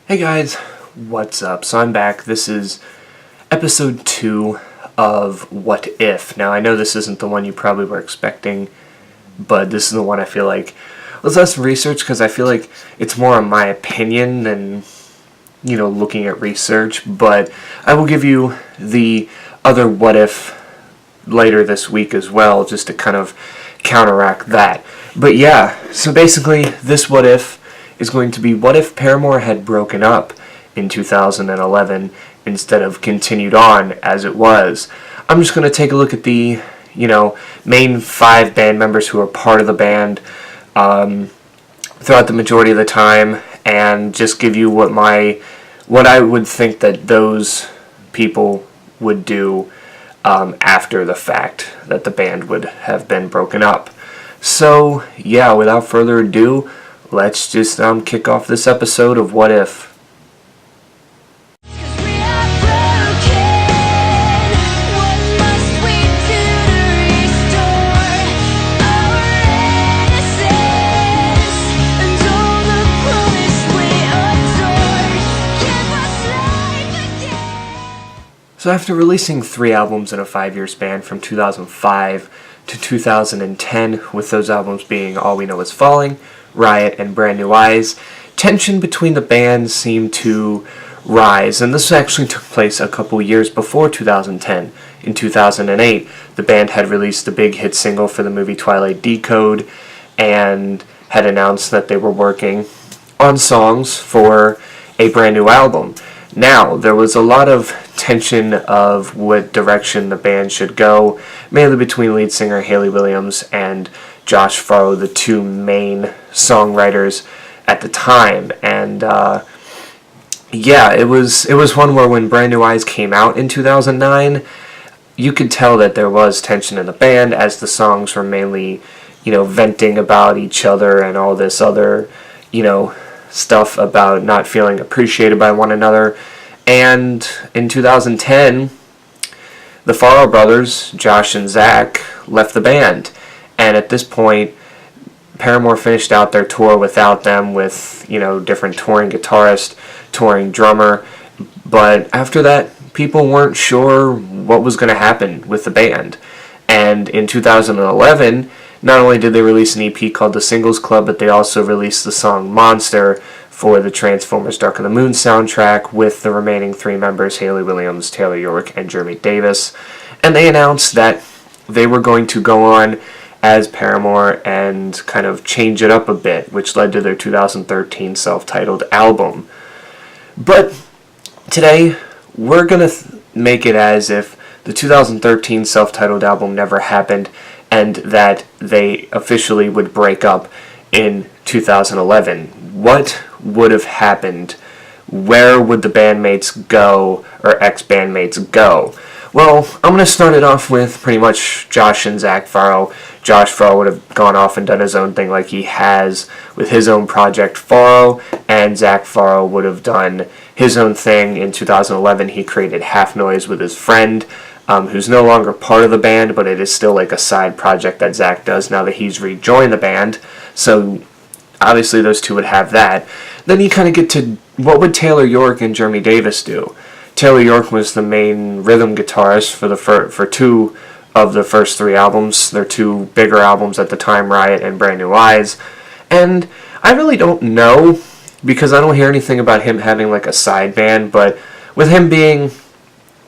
Hey guys, what's up? So I'm back. This is episode 2 of What If. Now I know this isn't the one you probably were expecting, but this is the one I feel like let's do some research because I feel like it's more on my opinion than, looking at research. But I will give you the other What If later this week as well, just to kind of counteract that. But yeah, so basically this What If is going to be what if Paramore had broken up in 2011 instead of continued on as it was. I'm just going to take a look at the, main 5 band members who are part of the band throughout the majority of the time, and just give you what I would think that those people would do after the fact that the band would have been broken up. So yeah, without further ado, let's just kick off this episode of What If. So after releasing 3 albums in a 5-year span from 2005 to 2010, with those albums being All We Know Is Falling, Riot, and Brand New Eyes, tension between the band seemed to rise, and this actually took place a couple years before 2010. In 2008, the band had released the big hit single for the movie Twilight Decode, and had announced that they were working on songs for a brand new album. Now, there was a lot of tension of what direction the band should go, mainly between lead singer Hayley Williams and Josh Farro, the 2 main songwriters at the time. And it was one where when Brand New Eyes came out in 2009, you could tell that there was tension in the band, as the songs were mainly, venting about each other and all this other, stuff about not feeling appreciated by one another. And in 2010, the Farro brothers, Josh and Zach, left the band. And at this point, Paramore finished out their tour without them, with, different touring guitarist, touring drummer. But after that, people weren't sure what was going to happen with the band. And in 2011, not only did they release an EP called The Singles Club, but they also released the song Monster for the Transformers Dark of the Moon soundtrack, with the remaining 3 members, Hayley Williams, Taylor York, and Jeremy Davis. And they announced that they were going to go on as Paramore and kind of change it up a bit, which led to their 2013 self-titled album. But today, we're going to make it as if the 2013 self-titled album never happened, and that they officially would break up in 2011. What would have happened? Where would the bandmates go, or ex-bandmates go? Well, I'm going to start it off with pretty much Josh and Zach Farro. Josh Farro would have gone off and done his own thing like he has with his own project Farro, and Zach Farro would have done his own thing. In 2011, he created Half Noise with his friend, who's no longer part of the band, but it is still like a side project that Zach does now that he's rejoined the band. So obviously those 2 would have that. Then you kind of get to what would Taylor York and Jeremy Davis do. Taylor York was the main rhythm guitarist for 2 of the first 3 albums, their 2 bigger albums at the time, Riot and Brand New Eyes. And I really don't know, because I don't hear anything about him having like a side band, but with him being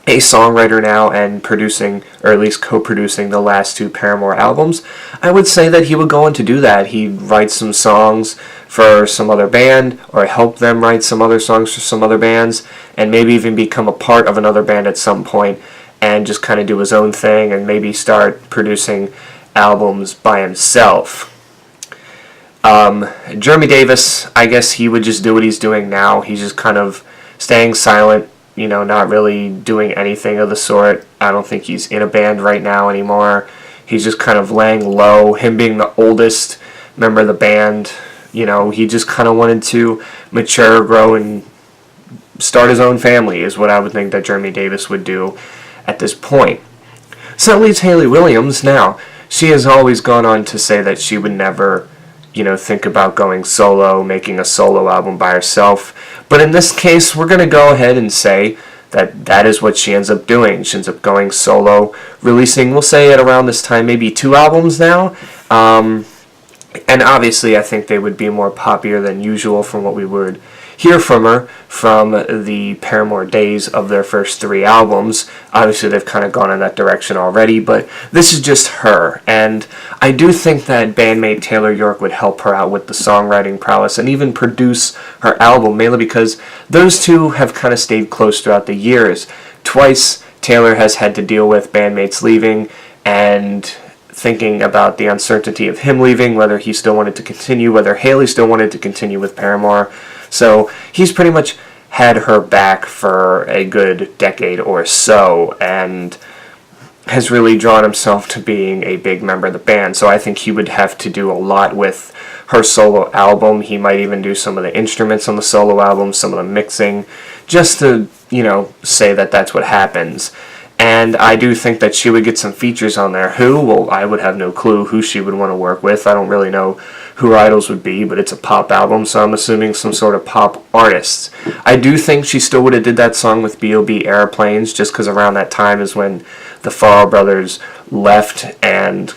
a songwriter now and producing, or at least co-producing, the last 2 Paramore albums, I would say that he would go on to do that. He'd write some songs for some other band, or help them write some other songs for some other bands, and maybe even become a part of another band at some point, and just kind of do his own thing, and maybe start producing albums by himself. Jeremy Davis, I guess he would just do what he's doing now. He's just kind of staying silent, not really doing anything of the sort. I don't think he's in a band right now anymore. He's just kind of laying low. Him being the oldest member of the band, he just kind of wanted to mature, grow, and start his own family, is what I would think that Jeremy Davis would do at this point. So that leaves Hayley Williams. Now, she has always gone on to say that she would never think about going solo, making a solo album by herself. But in this case, we're going to go ahead and say that is what she ends up doing. She ends up going solo, releasing, we'll say at around this time, maybe 2 albums now. And obviously, I think they would be more popular than usual from what we would hear from her from the Paramore days of their first 3 albums. Obviously, they've kind of gone in that direction already, but this is just her. And I do think that bandmate Taylor York would help her out with the songwriting prowess and even produce her album, mainly because those two have kind of stayed close throughout the years. Twice, Taylor has had to deal with bandmates leaving and thinking about the uncertainty of him leaving, whether he still wanted to continue, whether Hayley still wanted to continue with Paramore. So he's pretty much had her back for a good decade or so and has really drawn himself to being a big member of the band. So I think he would have to do a lot with her solo album. He might even do some of the instruments on the solo album, some of the mixing, just to, say that that's what happens. And I do think that she would get some features on there. Who? Well, I would have no clue who she would want to work with. I don't really know who her idols would be, but it's a pop album, so I'm assuming some sort of pop artists. I do think she still would have did that song with B.O.B. Airplanes, just because around that time is when the Farro brothers left, and,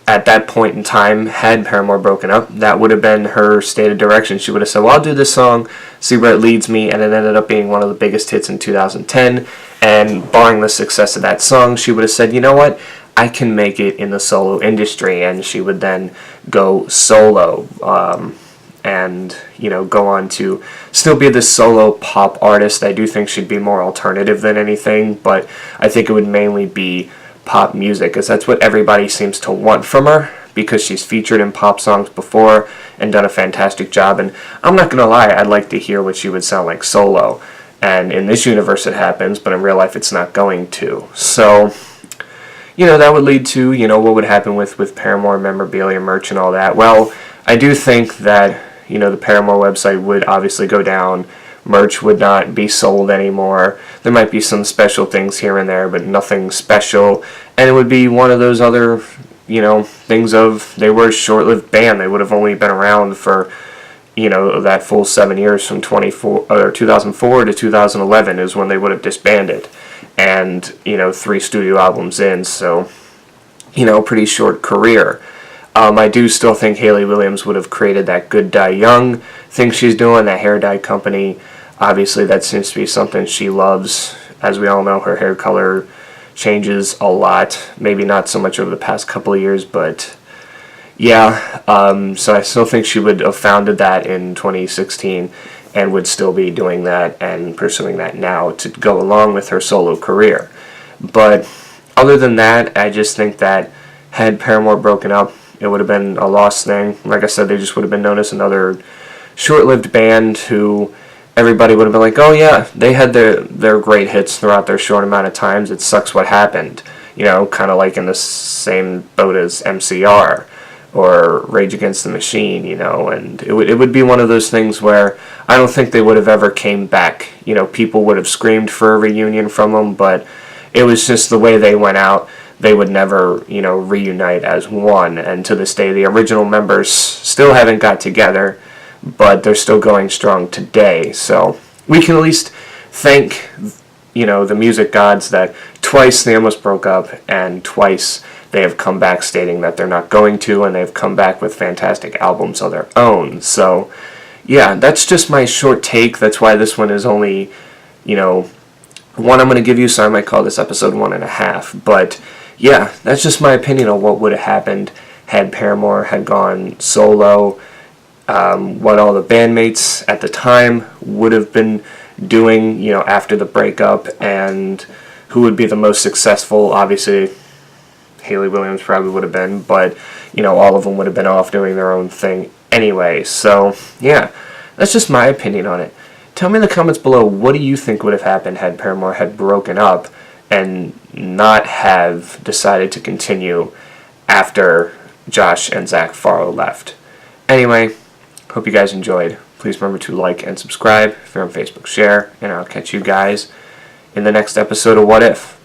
at that point in time, had Paramore broken up, that would have been her stated direction. She would have said, well, I'll do this song, see where it leads me, and it ended up being one of the biggest hits in 2010, and barring the success of that song, she would have said, you know what, I can make it in the solo industry, and she would then go solo, and, go on to still be this solo pop artist. I do think she'd be more alternative than anything, but I think it would mainly be pop music, because that's what everybody seems to want from her, because she's featured in pop songs before and done a fantastic job. And I'm not going to lie, I'd like to hear what she would sound like solo. And in this universe it happens, but in real life it's not going to. So, that would lead to, what would happen with Paramore Memorabilia merch and all that. Well, I do think that, the Paramore website would obviously go down. Merch would not be sold anymore. There might be some special things here and there, but nothing special. And it would be one of those other, things of, they were a short-lived band. They would have only been around for, that full 7 years from 2004 to 2011 is when they would have disbanded. And, 3 studio albums in, so, pretty short career. I do still think Hayley Williams would have created that Good Die Young thing she's doing, that hair dye company. Obviously, that seems to be something she loves. As we all know, her hair color changes a lot. Maybe not so much over the past couple of years, but yeah. So I still think she would have founded that in 2016 and would still be doing that and pursuing that now to go along with her solo career. But other than that, I just think that had Paramore broken up, it would have been a lost thing. Like I said, they just would have been known as another short-lived band who everybody would have been like, oh yeah, they had their great hits throughout their short amount of times. It sucks what happened. Kind of like in the same boat as MCR or Rage Against the Machine, and it would be one of those things where I don't think they would have ever came back. People would have screamed for a reunion from them, but it was just the way they went out. They would never, reunite as one. And to this day, the original members still haven't got together, but they're still going strong today. So we can at least thank, the music gods that twice they almost broke up, and twice they have come back stating that they're not going to, and they've come back with fantastic albums of their own. So, yeah, that's just my short take. That's why this one is only, one I'm going to give you, so I might call this episode 1.5. But yeah, that's just my opinion on what would have happened had Paramore had gone solo, what all the bandmates at the time would have been doing, after the breakup, and who would be the most successful. Obviously, Hayley Williams probably would have been, but, all of them would have been off doing their own thing anyway. So, yeah, that's just my opinion on it. Tell me in the comments below, what do you think would have happened had Paramore had broken up and not have decided to continue after Josh and Zach Farro left? Anyway, hope you guys enjoyed. Please remember to like and subscribe. If you're on Facebook, share, and I'll catch you guys in the next episode of What If.